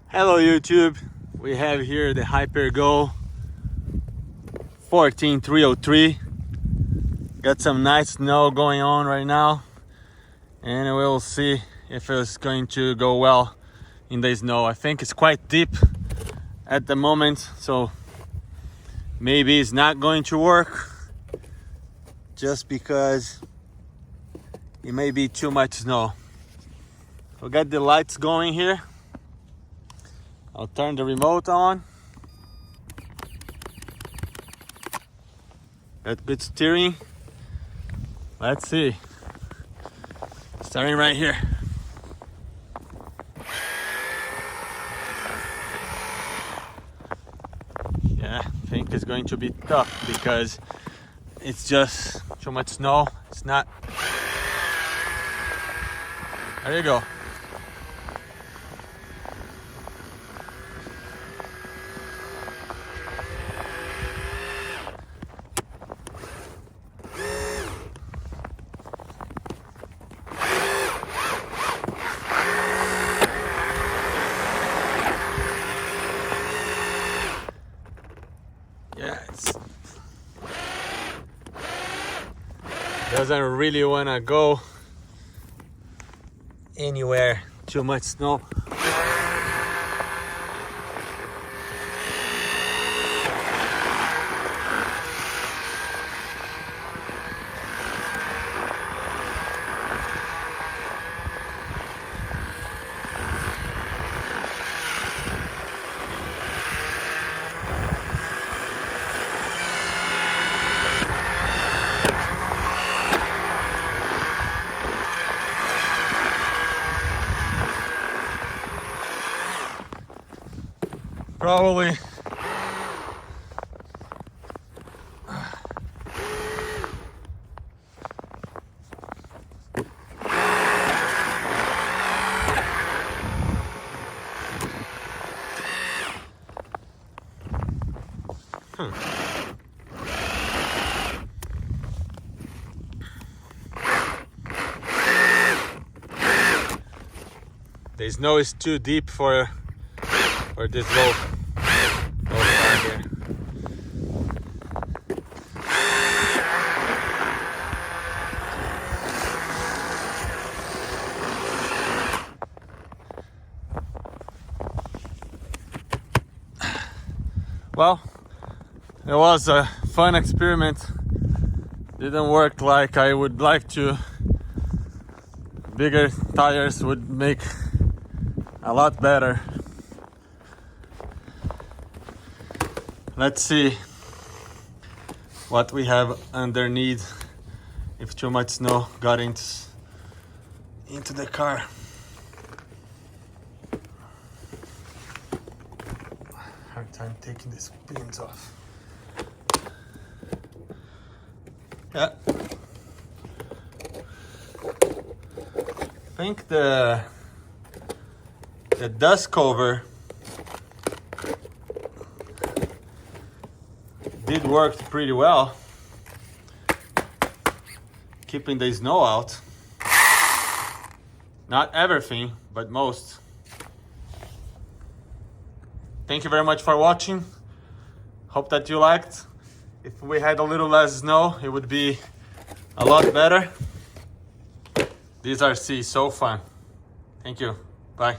Hello YouTube, we have here the Hypergo 14303. Got some nice snow going on right now, and we'll see if it's going to go well in the snow. I think it's quite deep at the moment, so maybe it's not going to work just because it may be too much snow. We got the lights going here. I'll turn the remote on. Got good steering. Let's see. Starting right here. Yeah, I think it's going to be tough because it's just too much snow. It's not. There you go. Yeah, it doesn't really want to go anywhere. Too much snow. Probably the snow is too deep for this low car here. Well, it was a fun experiment. Didn't work like I would like to. Bigger tires would make a lot better. Let's see what we have underneath if too much snow got into the car. Hard time taking these pins off. Yeah. I think the dust cover did work pretty well, keeping the snow out. Not everything, but most. Thank you very much for watching. Hope that you liked. If we had a little less snow, it would be a lot better. These RC so fun. Thank you. Bye.